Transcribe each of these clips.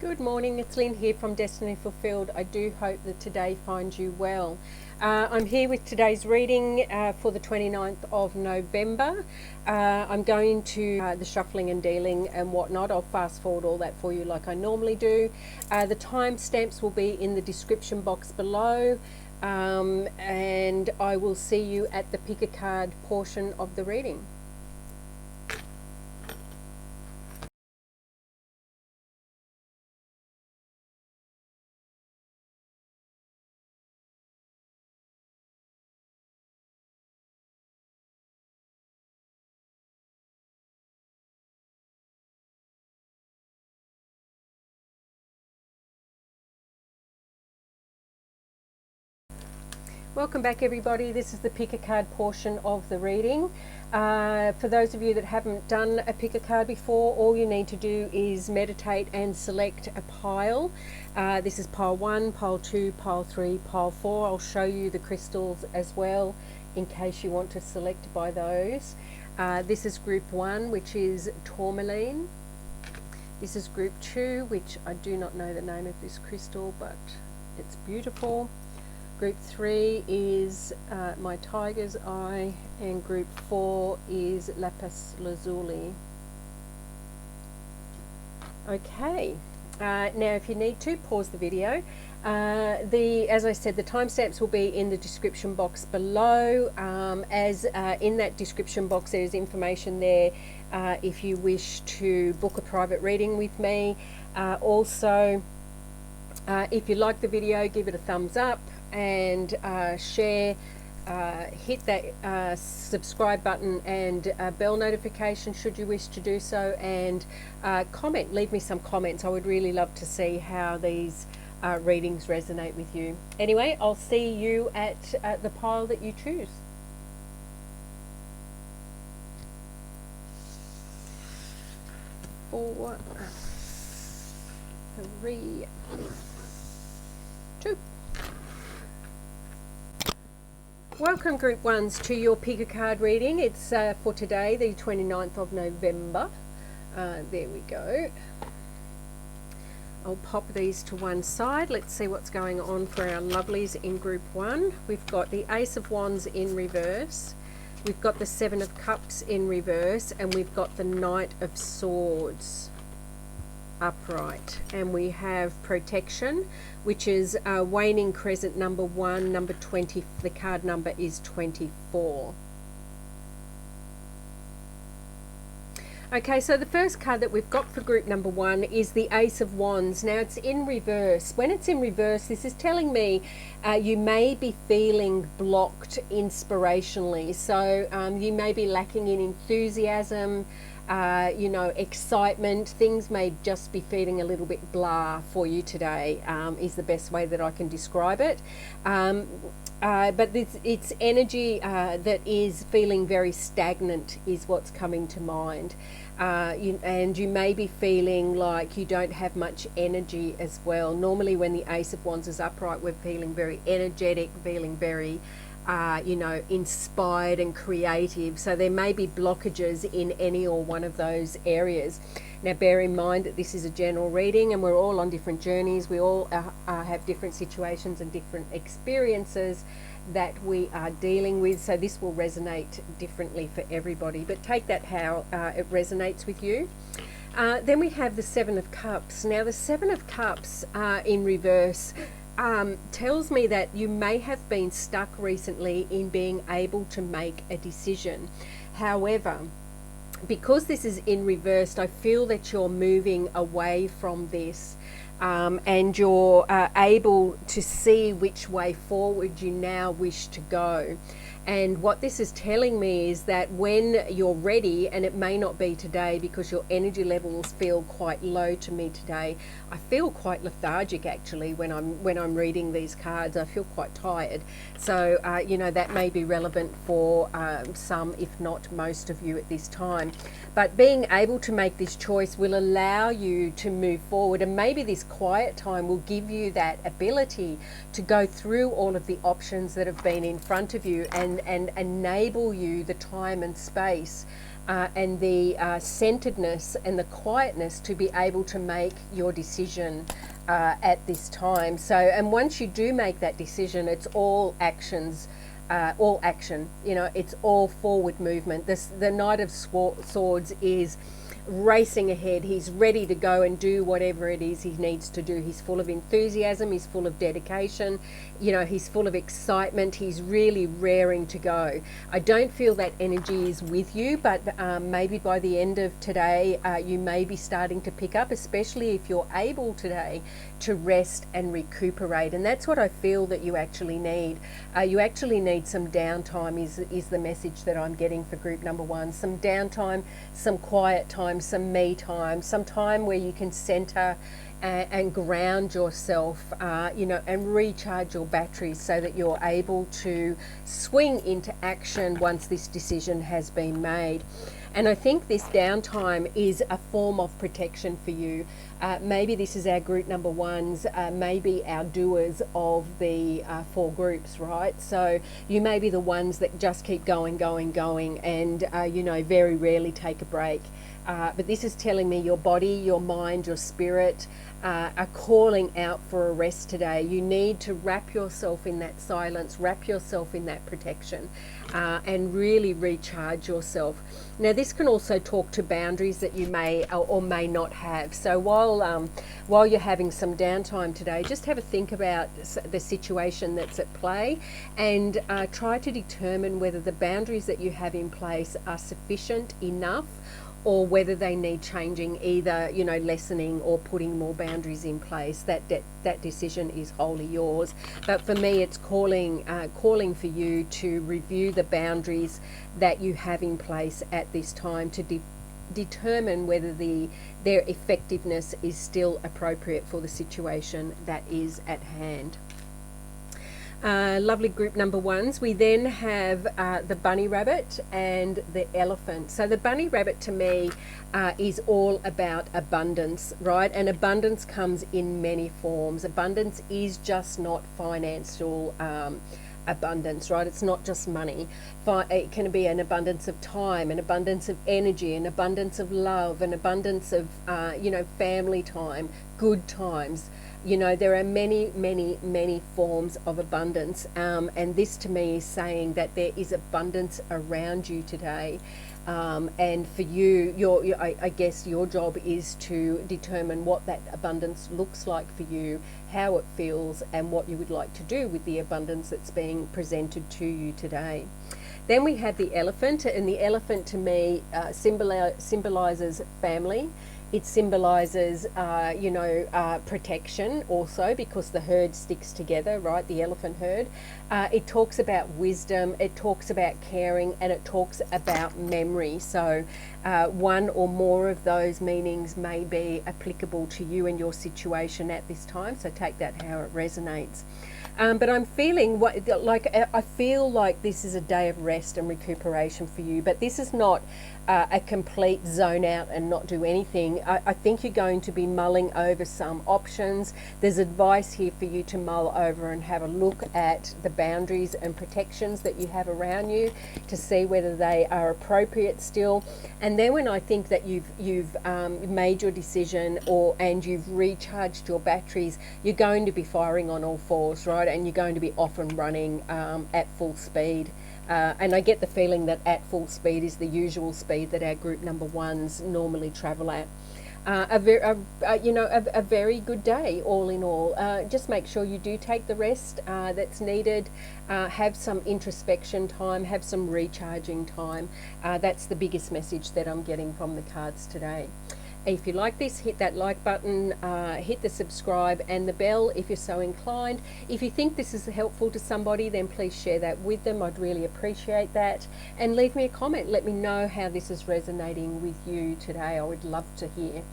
Good morning, it's Lynn here from Destiny Fulfilled. I do hope that today finds you well. I'm here with today's reading for the 29th of November. I'm going to the shuffling and dealing and whatnot. I'll fast forward all that for you like I normally do. The timestamps will be in the description box below, and I will see you at the pick a card portion of the reading. Welcome back everybody, this is the pick a card portion of the reading. For those of you that haven't done a pick a card before, all you need to do is meditate and select a pile. This is pile 1, pile 2, pile 3, pile 4. I'll show you the crystals as well in case you want to select by those. This is group 1, which is tourmaline. This is group 2, which I do not know the name of this crystal, but it's beautiful. Group 3 is my tiger's eye, and group 4 is lapis lazuli. Okay, now if you need to, pause the video. As I said, the timestamps will be in the description box below. In that description box there's information there if you wish to book a private reading with me. Also, if you like the video, give it a thumbs up and share, hit that subscribe button and bell notification should you wish to do so, and comment, leave me some comments. I would really love to see how these readings resonate with you. Anyway, I'll see you at the pile that you choose. Four, 3, 2. Welcome group 1s to your pick a card reading. It's for today, the 29th of November. There we go. I'll pop these to one side. Let's see what's going on for our lovelies in group 1. We've got the Ace of Wands in reverse. We've got the Seven of Cups in reverse, and we've got the Knight of Swords upright, and we have protection, which is waning crescent number 1, number 20. The card number is 24. Okay, so the first card that we've got for group number 1 is the Ace of Wands. Now it's in reverse. When it's in reverse, this is telling me you may be feeling blocked inspirationally. So you may be lacking in enthusiasm, excitement. Things may just be feeling a little bit blah for you today, is the best way that I can describe it. But it's energy that is feeling very stagnant is what's coming to mind. And you may be feeling like you don't have much energy as well. Normally when the Ace of Wands is upright, we're feeling very energetic, feeling very inspired and creative. So there may be blockages in any or one of those areas. Now bear in mind that this is a general reading and we're all on different journeys. We all have different situations and different experiences that we are dealing with, so this will resonate differently for everybody, but take that how it resonates with you. Then we have the Seven of Cups. Now the Seven of Cups in reverse tells me that you may have been stuck recently in being able to make a decision. However, because this is in reverse, I feel that you're moving away from this, and you're able to see which way forward you now wish to go. And what this is telling me is that when you're ready, and it may not be today because your energy levels feel quite low to me today. I feel quite lethargic actually when I'm reading these cards. I feel quite tired. So that may be relevant for some, if not most of you at this time. But being able to make this choice will allow you to move forward, and maybe this quiet time will give you that ability to go through all of the options that have been in front of you and enable you the time and space and the centeredness and the quietness to be able to make your decision at this time. So, and once you do make that decision, it's all actions, all action. You know, it's all forward movement. The Knight of Swords is racing ahead. He's ready to go and do whatever it is he needs to do. He's full of enthusiasm, he's full of dedication, you know, he's full of excitement, he's really raring to go. I don't feel that energy is with you, but maybe by the end of today you may be starting to pick up, especially if you're able today to rest and recuperate. And that's what I feel that you actually need. You actually need some downtime is the message that I'm getting for group number one. Some downtime, some quiet time, some me time, some time where you can center and ground yourself, you know, and recharge your batteries so that you're able to swing into action once this decision has been made. And I think this downtime is a form of protection for you. Maybe this is our group number ones, maybe our doers of the 4 groups, right? So you may be the ones that just keep going, and, you know, very rarely take a break. But this is telling me your body, your mind, your spirit are calling out for a rest today. You need to wrap yourself in that silence, wrap yourself in that protection, and really recharge yourself. Now, this can also talk to boundaries that you may or may not have. So while you're having some downtime today, just have a think about the situation that's at play, and try to determine whether the boundaries that you have in place are sufficient enough, or whether they need changing, either, you know, lessening or putting more boundaries in place. That decision is wholly yours. But for me, it's calling for you to review the boundaries that you have in place at this time to determine whether their effectiveness is still appropriate for the situation that is at hand. Lovely group number ones. We then have the bunny rabbit and the elephant. So the bunny rabbit to me is all about abundance, right? And abundance comes in many forms. Abundance is just not financial abundance, right? It's not just money. It can be an abundance of time, an abundance of energy, an abundance of love, an abundance of, you know, family time, good times. You know, there are many forms of abundance, and this to me is saying that there is abundance around you today. And for you, I guess your job is to determine what that abundance looks like for you, how it feels, and what you would like to do with the abundance that's being presented to you today. Then we have the elephant, and the elephant to me symbolizes family. It symbolises, you know, protection also, because the herd sticks together, right? The elephant herd. It talks about wisdom, it talks about caring, and it talks about memory. So one or more of those meanings may be applicable to you and your situation at this time. So take that how it resonates. But I'm feeling I feel like this is a day of rest and recuperation for you. But this is not a complete zone out and not do anything. I think you're going to be mulling over some options. There's advice here for you to mull over and have a look at the boundaries and protections that you have around you to see whether they are appropriate still. And then when I think that you've made your decision and you've recharged your batteries, you're going to be firing on all fours, right? And you're going to be off and running at full speed. And I get the feeling that at full speed is the usual speed that our group number ones normally travel at. A very good day all in all. Just make sure you do take the rest that's needed. Have some introspection time, have some recharging time. That's the biggest message that I'm getting from the cards today. If you like this, hit that like button, hit the subscribe and the bell if you're so inclined. If you think this is helpful to somebody, then please share that with them. I'd really appreciate that. And leave me a comment. Let me know how this is resonating with you today. I would love to hear.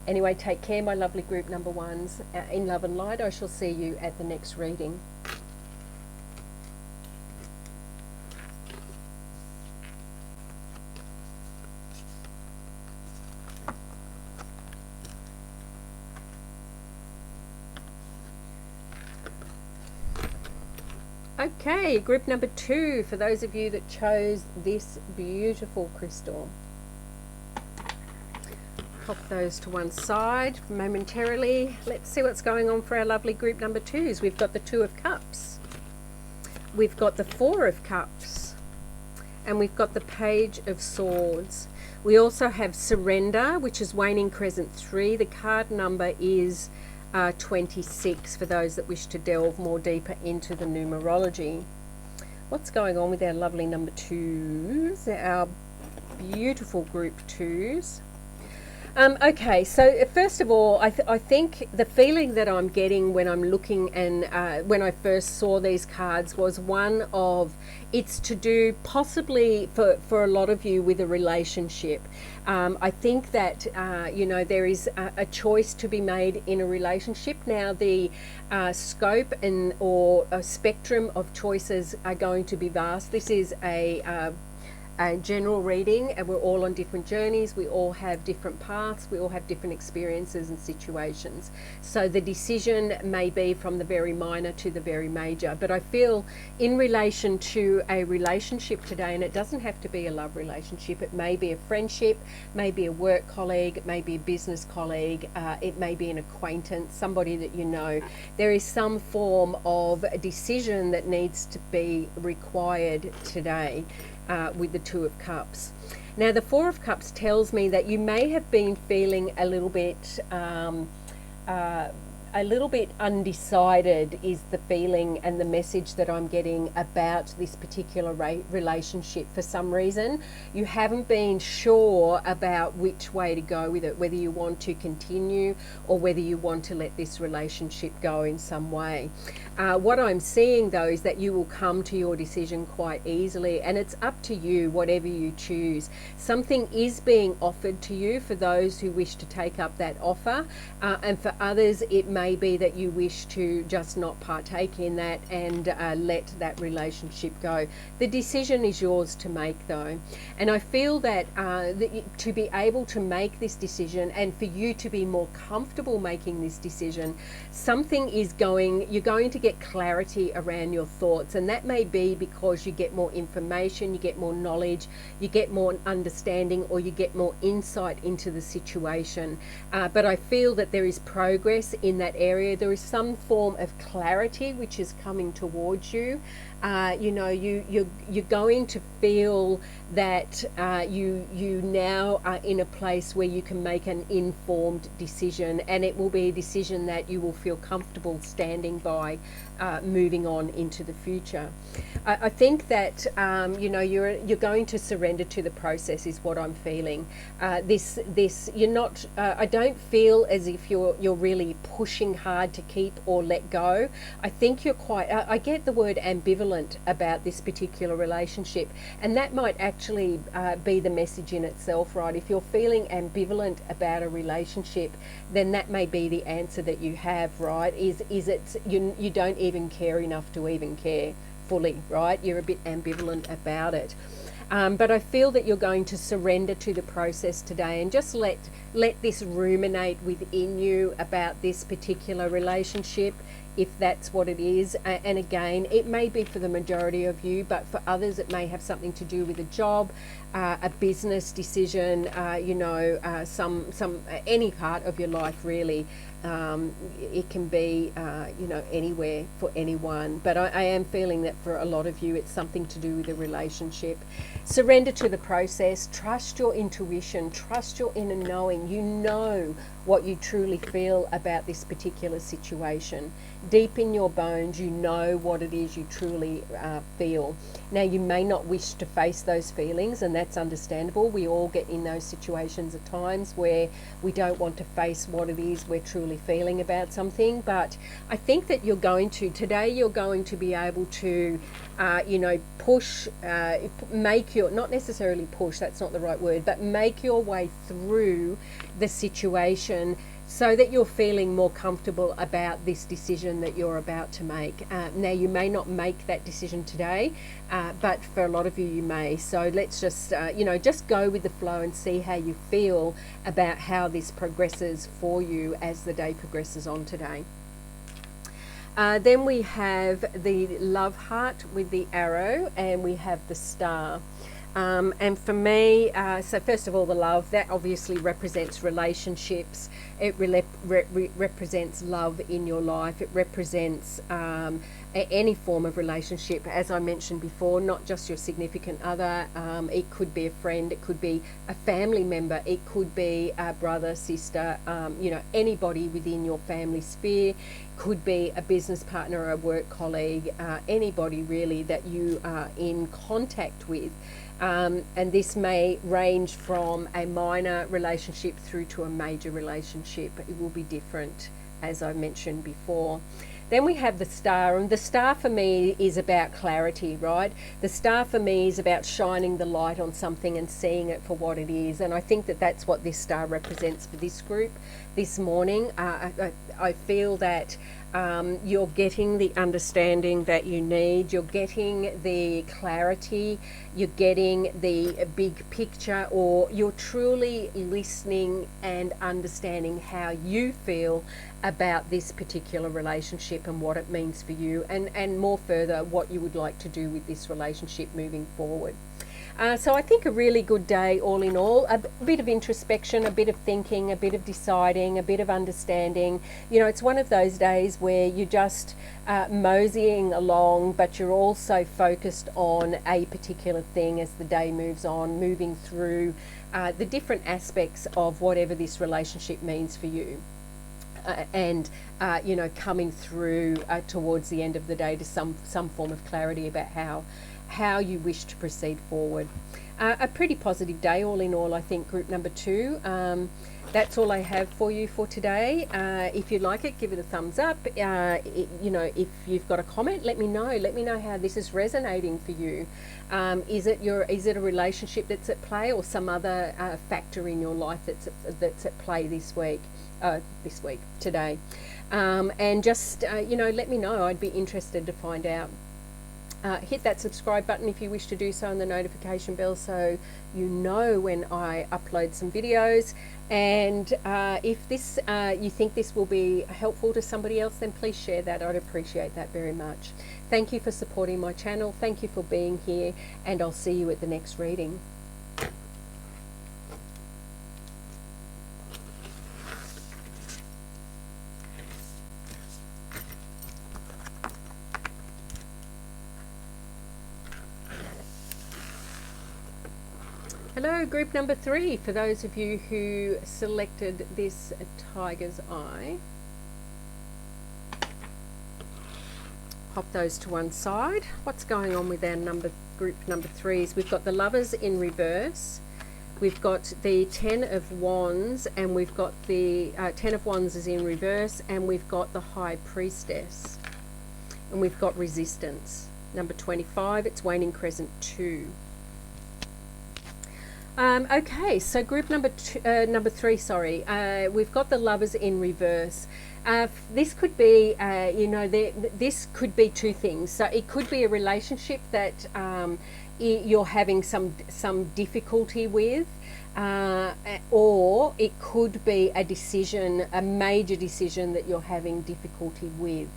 Anyway, take care, my lovely group number ones. In love and light, I shall see you at the next reading. Okay, group number 2, for those of you that chose this beautiful crystal. pop those to one side momentarily. Let's see what's going on for our lovely group number 2s. We've got the 2 of Cups. We've got the 4 of Cups. And we've got the Page of Swords. We also have Surrender, which is Waning Crescent 3. The card number is 26 for those that wish to delve more deeper into the numerology. What's going on with our lovely number 2s, our beautiful group 2s? Okay, so first of all, I think the feeling that I'm getting when I'm looking and when I first saw these cards was one of, it's to do possibly for a lot of you with a relationship. I think that, you know, there is a choice to be made in a relationship. Now, the scope or a spectrum of choices are going to be vast. This is a general reading, and we're all on different journeys. We all have different paths. We all have different experiences and situations. So the decision may be from the very minor to the very major. But I feel in relation to a relationship today, and it doesn't have to be a love relationship. It may be a friendship, maybe a work colleague, maybe a business colleague. It may be an acquaintance, somebody that you know. There is some form of a decision that needs to be required today. With the 2 of Cups. Now, the 4 of Cups tells me that you may have been feeling a little bit undecided, is the feeling and the message that I'm getting about this particular relationship. For some reason, you haven't been sure about which way to go with it, whether you want to continue or whether you want to let this relationship go in some way. What I'm seeing, though, is that you will come to your decision quite easily, and it's up to you, whatever you choose. Something is being offered to you for those who wish to take up that offer, and for others it may be that you wish to just not partake in that and let that relationship go. The decision is yours to make, though, and I feel that, to be able to make this decision and for you to be more comfortable making this decision, you're going to get clarity around your thoughts, and that may be because you get more information, you get more knowledge, you get more understanding, or you get more insight into the situation. But I feel that there is progress in that area. There is some form of clarity which is coming towards you. You know, you're going to feel that you now are in a place where you can make an informed decision, and it will be a decision that you will feel comfortable standing by, moving on into the future. I think that you know, you're going to surrender to the process, is what I'm feeling. You're not. I don't feel as if you're really pushing hard to keep or let go. I think you're quite. I get the word ambivalent about this particular relationship, and that might actually be the message in itself, right? If you're feeling ambivalent about a relationship, then that may be the answer that you have, right? Is it you don't even care enough to even care fully, right? You're a bit ambivalent about it. But I feel that you're going to surrender to the process today and just let this ruminate within you about this particular relationship, if that's what it is. And again, it may be for the majority of you, but for others it may have something to do with a job, a business decision, you know, any part of your life, really. It can be, you know, anywhere for anyone, but I am feeling that for a lot of you it's something to do with a relationship. Surrender to the process, trust your intuition, trust your inner knowing. You know what you truly feel about this particular situation. Deep in your bones, you know what it is you truly feel. Now, you may not wish to face those feelings, and that's understandable. We all get in those situations at times where we don't want to face what it is we're truly feeling about something. But I think that today you're going to be able to, you know, push, not necessarily push, that's not the right word, but make your way through the situation so that you're feeling more comfortable about this decision that you're about to make. Now, you may not make that decision today, but for a lot of you, you may. So let's just, you know, just go with the flow and see how you feel about how this progresses for you as the day progresses on today. Then we have the love heart with the arrow, and we have the star. And for me, so first of all, the love, that obviously represents relationships. It represents love in your life. It represents any form of relationship, as I mentioned before, not just your significant other. It could be a friend, it could be a family member, it could be a brother, sister, anybody within your family sphere. Could be a business partner or a work colleague, anybody really that you are in contact with. And this may range from a minor relationship through to a major relationship. It will be different, as I mentioned before. Then we have the star, and the star for me is about clarity, right? The star for me is about shining the light on something and seeing it for what it is. And I think that that's what this star represents for this group this morning. I feel that you're getting the understanding that you need, you're getting the clarity, you're getting the big picture, or you're truly listening and understanding how you feel about this particular relationship and what it means for you, and more further, what you would like to do with this relationship moving forward. So I think a really good day all in all, a bit of introspection, a bit of thinking, a bit of deciding, a bit of understanding. It's one of those days where you're just moseying along, but you're also focused on a particular thing as the day moves on, moving through the different aspects of whatever this relationship means for you. And coming through towards the end of the day to some form of clarity about how you wish to proceed forward. A pretty positive day all in all, I think, group number 2. That's all I have for you for today. If you like it, give it a thumbs up. If you've got a comment, let me know. Let me know how this is resonating for you. Is it a relationship that's at play, or some other factor in your life that's at play today? And just let me know. I'd be interested to find out. Hit that subscribe button if you wish to do so, and the notification bell, so you know when I upload some videos. And if you think this will be helpful to somebody else, then please share that. I'd appreciate that very much. Thank you for supporting my channel. Thank you for being here, and I'll see you at the next reading. Hello, group number 3, for those of you who selected this tiger's eye. Pop those to one side. What's going on with our group number 3s? We've got the Lovers in reverse, we've got the 10 of Wands, and we've got the 10 of Wands is in reverse, and we've got the High Priestess, and we've got Resistance. Number 25, it's Waning Crescent 2. Okay, so group number 3, we've got the Lovers in reverse. This could be, this could be two things. So it could be a relationship that you're having some difficulty with, or it could be a major decision that you're having difficulty with.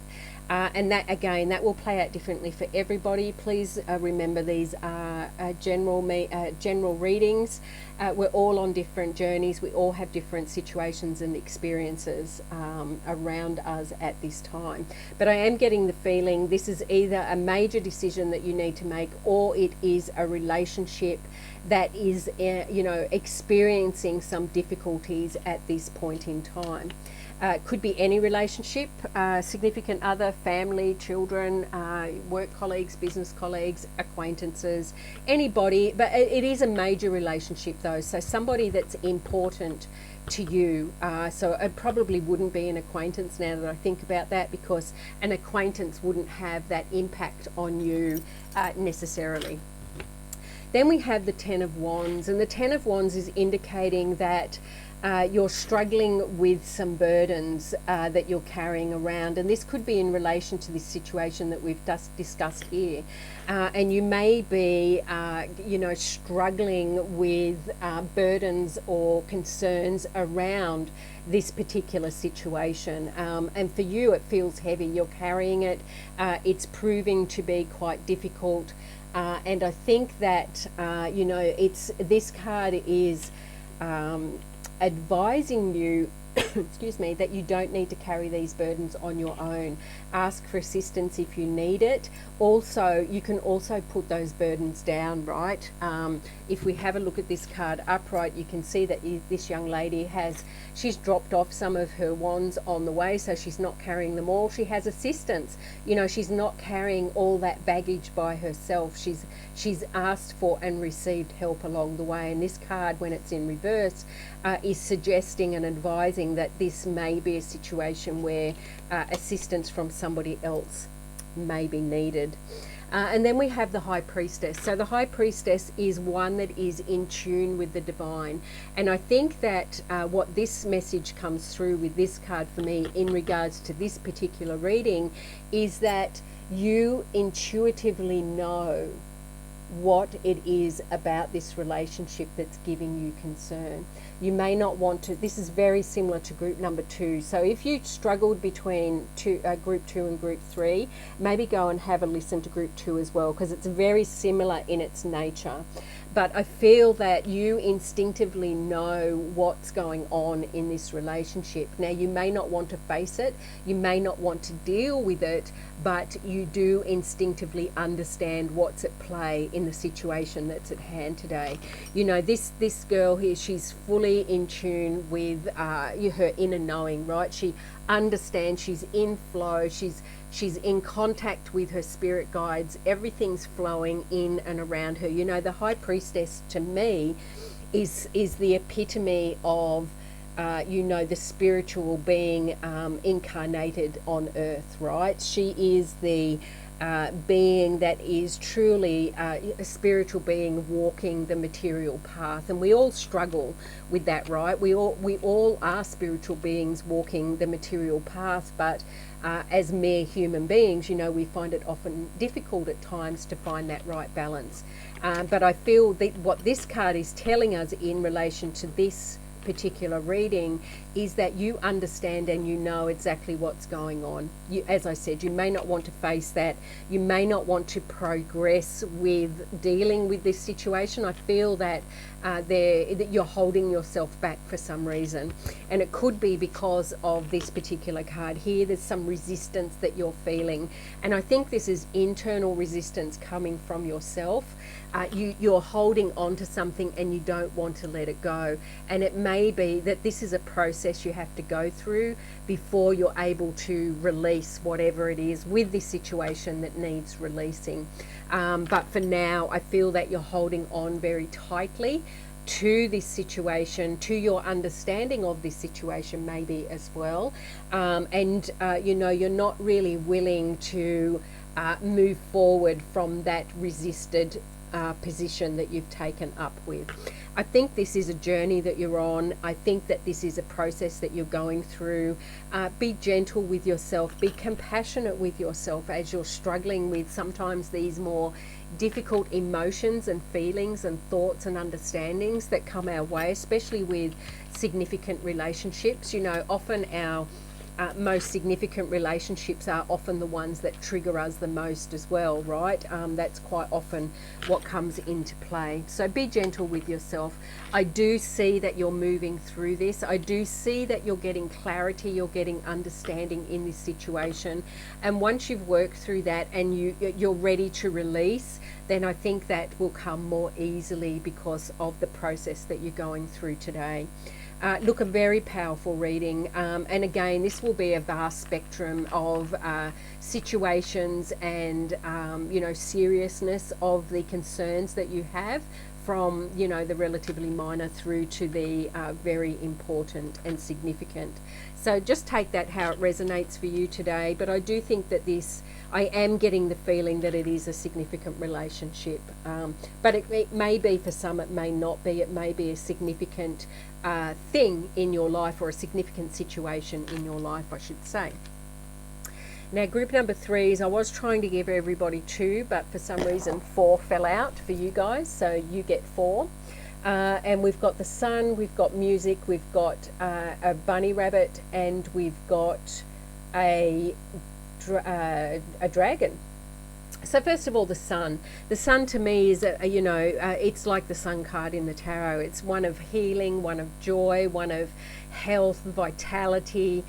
And that, again, that will play out differently for everybody. Please remember, these are general readings. We're all on different journeys. We all have different situations and experiences around us at this time. But I am getting the feeling this is either a major decision that you need to make, or it is a relationship that is, experiencing some difficulties at this point in time. Could be any relationship, significant other, family, children, work colleagues, business colleagues, acquaintances, anybody, but it is a major relationship though, so somebody that's important to you. So it probably wouldn't be an acquaintance now that I think about that, because an acquaintance wouldn't have that impact on you necessarily. Then we have the 10 of Wands, and the 10 of Wands is indicating that you're struggling with some burdens that you're carrying around, and this could be in relation to this situation that we've just discussed here. And you may be, struggling with burdens or concerns around this particular situation. And for you, it feels heavy. You're carrying it. It's proving to be quite difficult. And I think that, this card is advising you excuse me, that you don't need to carry these burdens on your own. Ask for assistance if you need it. Also, you can also put those burdens down, right? If we have a look at this card upright, you can see that this young lady she's dropped off some of her wands on the way, so she's not carrying them all. She has assistance. She's not carrying all that baggage by herself. She's asked for and received help along the way. And this card, when it's in reverse, is suggesting and advising that this may be a situation where assistance from somebody else may be needed. And then we have the High Priestess. So the High Priestess is one that is in tune with the divine. And I think that what this message comes through with this card for me in regards to this particular reading is that you intuitively know what it is about this relationship that's giving you concern. You may not want to, this is very similar to group number 2. So if you struggled between group 2 and group 3, maybe go and have a listen to group 2 as well, because it's very similar in its nature. But I feel that you instinctively know what's going on in this relationship. Now, you may not want to face it, you may not want to deal with it, but you do instinctively understand what's at play in the situation that's at hand today. This girl here, she's fully in tune with her inner knowing, right? She understands, she's in flow, she's in contact with her spirit guides. Everything's flowing in and around her. The High Priestess to me is the epitome of the spiritual being incarnated on earth, right? She is the being that is truly a spiritual being walking the material path, and we all struggle with that, right? We all are spiritual beings walking the material path, but as mere human beings, we find it often difficult at times to find that right balance. But I feel that what this card is telling us in relation to this particular reading is that you understand and you know exactly what's going on. As I said, you may not want to face that. You may not want to progress with dealing with this situation. I feel that that you're holding yourself back for some reason, and it could be because of this particular card here. There's some resistance that you're feeling, and I think this is internal resistance coming from yourself. You're holding on to something and you don't want to let it go, and it may be that this is a process you have to go through before you're able to release whatever it is with this situation that needs releasing. But for now, I feel that you're holding on very tightly to this situation, to your understanding of this situation maybe as well. You're not really willing to move forward from that resisted position that you've taken up with. I think this is a journey that you're on. I think that this is a process that you're going through. Be gentle with yourself. Be compassionate with yourself as you're struggling with sometimes these more difficult emotions and feelings and thoughts and understandings that come our way, especially with significant relationships. Often our most significant relationships are often the ones that trigger us the most as well, right? That's quite often what comes into play. So be gentle with yourself. I do see that you're moving through this. I do see that you're getting clarity, you're getting understanding in this situation. And once you've worked through that and you're ready to release, then I think that will come more easily because of the process that you're going through today. Look, a very powerful reading, and again, this will be a vast spectrum of situations and seriousness of the concerns that you have from, you know, the relatively minor through to the very important and significant. So just take that how it resonates for you today. But I do think that this, I am getting the feeling that it is a significant relationship. But it may be for some, it may not be. It may be a significant thing in your life, or a significant situation in your life, I should say. Now, group number 3s, I was trying to give everybody 2, but for some reason 4 fell out for you guys, so you get 4. And we've got the sun, we've got music, we've got a bunny rabbit, and we've got a dragon. So first of all, the sun. The sun to me is, it's like the sun card in the tarot. It's one of healing, one of joy, one of health, vitality,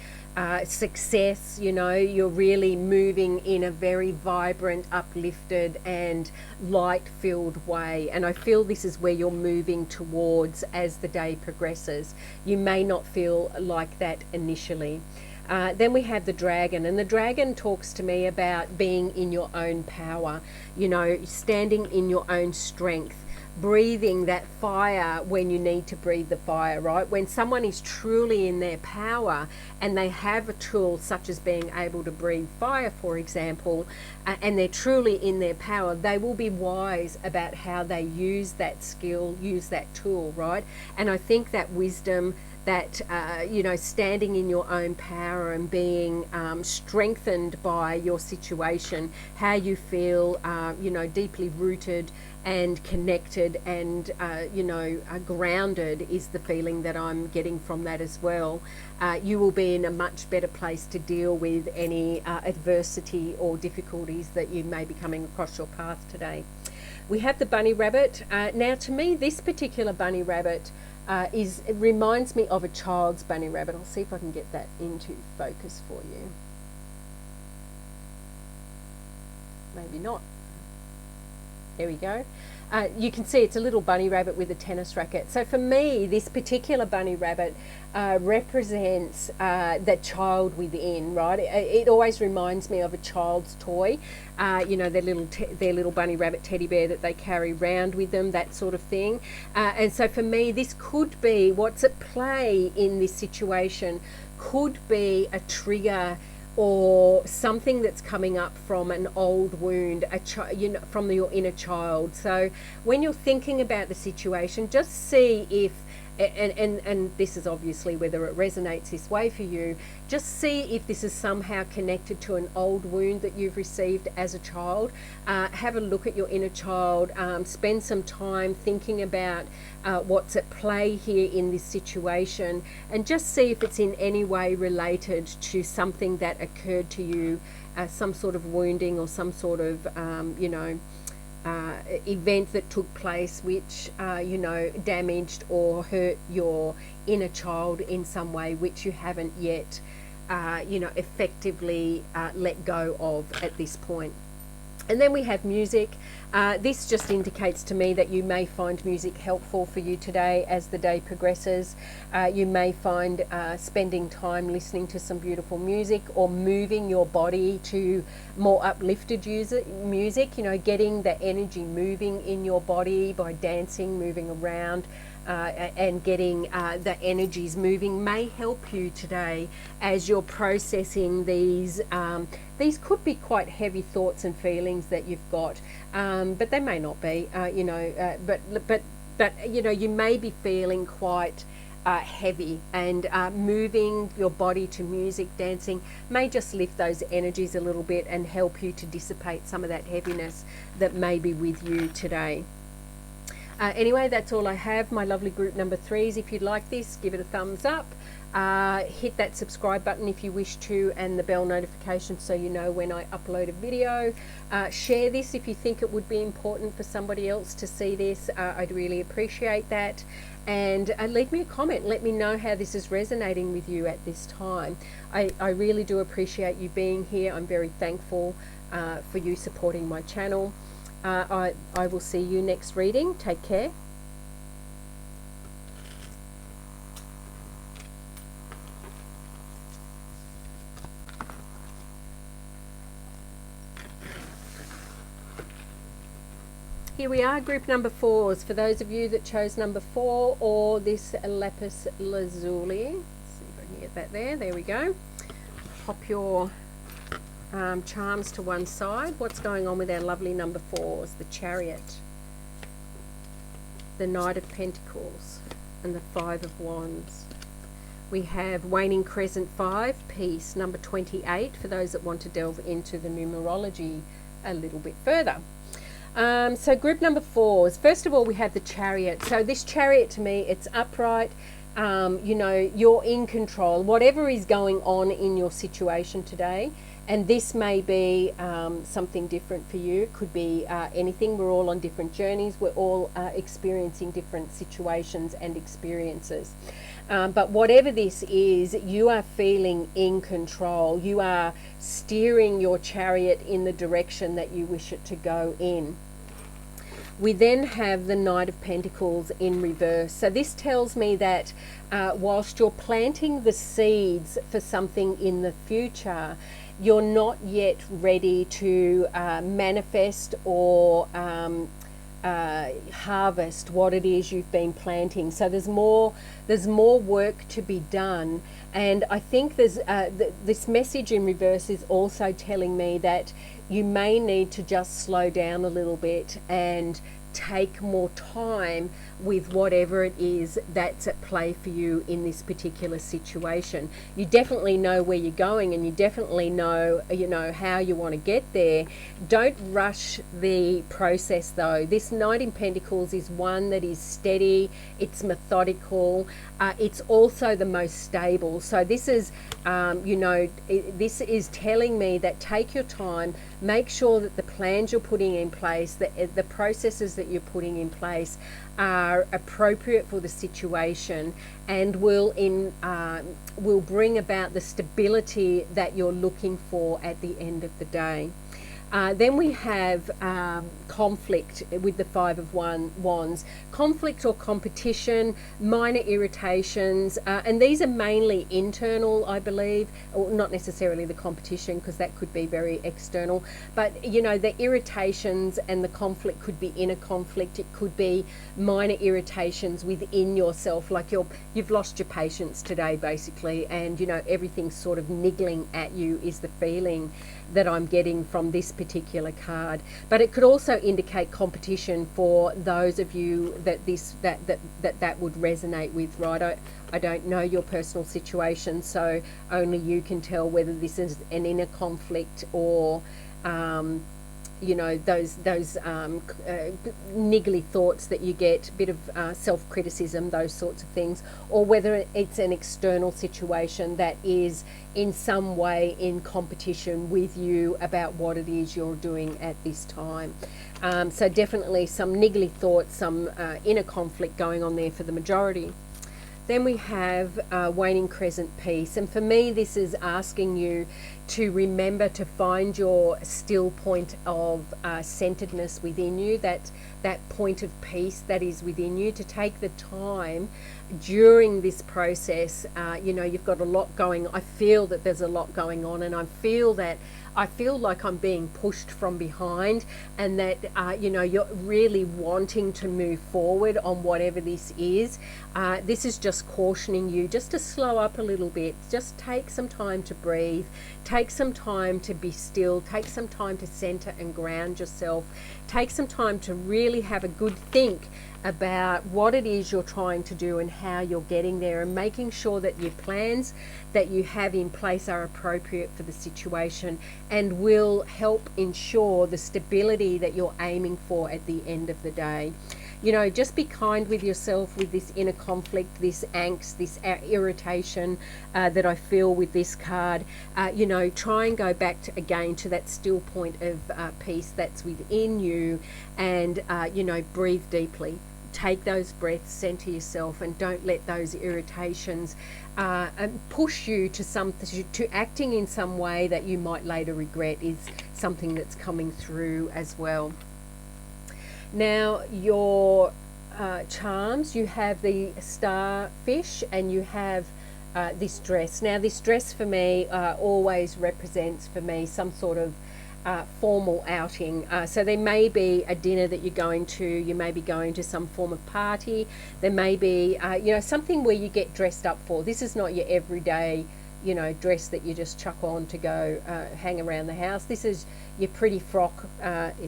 success. You know, you're really moving in a very vibrant, uplifted and light-filled way. And I feel this is where you're moving towards as the day progresses. You may not feel like that initially. Then we have the dragon, and the dragon talks to me about being in your own power, you know, standing in your own strength, breathing that fire when you need to breathe the fire, right? When someone is truly in their power and they have a tool such as being able to breathe fire, for example, and they're truly in their power, they will be wise about how they use that skill, use that tool, right? And I think that wisdom, that, standing in your own power and being strengthened by your situation, how you feel, deeply rooted and connected and, grounded is the feeling that I'm getting from that as well. You will be in a much better place to deal with any adversity or difficulties that you may be coming across your path today. We have the bunny rabbit. Now, to me, this particular bunny rabbit it reminds me of a child's bunny rabbit. I'll see if I can get that into focus for you. Maybe not. There we go. You can see it's a little bunny rabbit with a tennis racket. So for me, this particular bunny rabbit represents the child within, right? It always reminds me of a child's toy, their little bunny rabbit teddy bear that they carry around with them, that sort of thing. And so for me, this could be what's at play in this situation, could be a trigger or something that's coming up from an old wound, from your inner child. So when you're thinking about the situation, just see if, and this is obviously whether it resonates this way for you, just see if this is somehow connected to an old wound that you've received as a child. Have a look at your inner child, spend some time thinking about what's at play here in this situation, and just see if it's in any way related to something that occurred to you, some sort of wounding or some sort of, event that took place which, damaged or hurt your inner child in some way, which you haven't yet, effectively let go of at this point. And then we have music. This just indicates to me that you may find music helpful for you today as the day progresses. You may find spending time listening to some beautiful music or moving your body to more uplifted music, getting the energy moving in your body by dancing, moving around, and getting the energies moving may help you today as you're processing these. These could be quite heavy thoughts and feelings that you've got, but they may not be. But you may be feeling quite heavy, and moving your body to music, dancing, may just lift those energies a little bit and help you to dissipate some of that heaviness that may be with you today. Anyway, that's all I have, my lovely group number 3s. If you'd like this, give it a thumbs up. Hit that subscribe button if you wish to, and the bell notification so you know when I upload a video. Share this if you think it would be important for somebody else to see this. I'd really appreciate that. And leave me a comment. Let me know how this is resonating with you at this time. I really do appreciate you being here. I'm very thankful for you supporting my channel. I will see you next reading. Take care. Here we are, group number 4s. For those of you that chose number 4 or this lapis lazuli. Let's see if I can get that there. There we go. Pop your charms to one side. What's going on with our lovely number 4s? The Chariot, the Knight of Pentacles, and the Five of Wands. We have Waning Crescent 5, Peace, number 28, for those that want to delve into the numerology a little bit further. So group number 4s, first of all, we have the Chariot. So this Chariot, to me, it's upright. You know, you're in control. Whatever is going on in your situation today, and this may be something different for you. It could be anything. We're all on different journeys. We're all experiencing different situations and experiences. But whatever this is, you are feeling in control. You are steering your chariot in the direction that you wish it to go in. We then have the Knight of Pentacles in reverse. So this tells me that whilst you're planting the seeds for something in the future, you're not yet ready to manifest or harvest what it is you've been planting. So there's more work to be done, and I think there's this message in reverse is also telling me that you may need to just slow down a little bit and take more time with whatever it is that's at play for you in this particular situation. You definitely know where you're going, and you definitely know, you know, how you want to get there. Don't rush the process though. This Knight in Pentacles is one that is steady, it's methodical, it's also the most stable. So this is, you know, this is telling me that take your time, make sure that the plans you're putting in place, the processes that you're putting in place are appropriate for the situation, and will bring about the stability that you're looking for at the end of the day. Then we have conflict with the Five of Wands. Conflict or competition, minor irritations, and these are mainly internal, I believe, or not necessarily the competition, because that could be very external. But, you know, the irritations and the conflict could be inner conflict. It could be minor irritations within yourself, like you've lost your patience today, basically, and, you know, everything's sort of niggling at you is the feeling that I'm getting from this particular card. But it could also indicate competition for those of you that that would resonate with, right? I don't know your personal situation, so only you can tell whether this is an inner conflict or you know, those niggly thoughts that you get, a bit of self-criticism, those sorts of things, or whether it's an external situation that is in some way in competition with you about what it is you're doing at this time. So definitely some niggly thoughts, some inner conflict going on there for the majority. Then we have Waning Crescent Peace, and for me this is asking you to remember to find your still point of centeredness within you, that point of peace that is within you, to take the time during this process. You know, you've got a lot going. I feel that there's a lot going on, and I feel like I'm being pushed from behind, and that you know, you're really wanting to move forward on whatever this is. This is just cautioning you just to slow up a little bit, just take some time to breathe, take some time to be still, take some time to center and ground yourself, take some time to really have a good think about what it is you're trying to do and how you're getting there, and making sure that your plans that you have in place are appropriate for the situation and will help ensure the stability that you're aiming for at the end of the day. You know, just be kind with yourself with this inner conflict, this angst, this irritation that I feel with this card. You know, try and go back again to that still point of peace that's within you, and you know, breathe deeply. Take those breaths, center yourself, and don't let those irritations push you to acting in some way that you might later regret, is something that's coming through as well. Now, your charms, you have the starfish and you have this dress. Now, this dress for me always represents for me some sort of formal outing. So there may be a dinner that you're going to, you may be going to some form of party, there may be, something where you get dressed up for. This is not your everyday, dress that you just chuck on to go hang around the house. This is your pretty frock,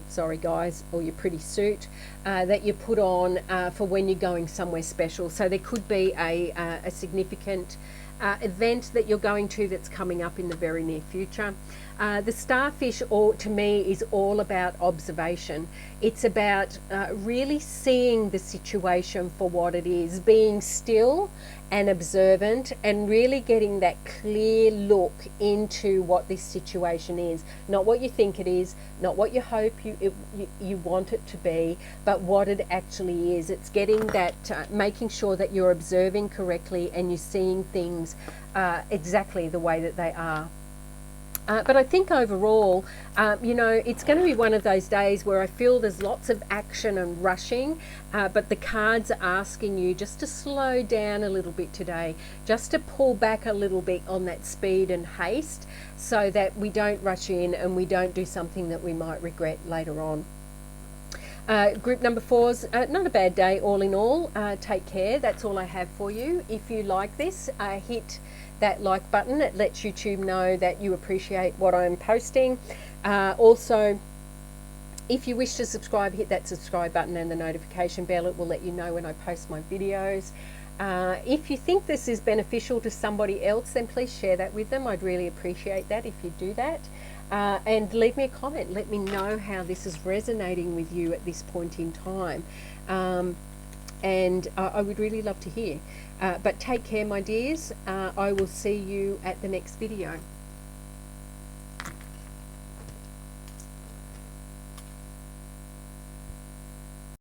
sorry guys, or your pretty suit that you put on for when you're going somewhere special. So there could be a significant event that you're going to that's coming up in the very near future. The starfish, to me, is all about observation. It's about really seeing the situation for what it is, being still and observant, and really getting that clear look into what this situation is. Not what you think it is, not what you hope you want it to be, but what it actually is. It's getting that, making sure that you're observing correctly and you're seeing things exactly the way that they are. But I think overall, it's going to be one of those days where I feel there's lots of action and rushing, but the cards are asking you just to slow down a little bit today, just to pull back a little bit on that speed and haste, so that we don't rush in and we don't do something that we might regret later on. Group number 4's not a bad day all in all. Take care. That's all I have for you. If you like this, hit that like button. It lets YouTube know that you appreciate what I'm posting. Also, if you wish to subscribe, hit that subscribe button and the notification bell. It will let you know when I post my videos. If you think this is beneficial to somebody else, then please share that with them. I'd really appreciate that if you do that. And leave me a comment. Let me know how this is resonating with you at this point in time. And I would really love to hear. But take care, my dears. I will see you at the next video.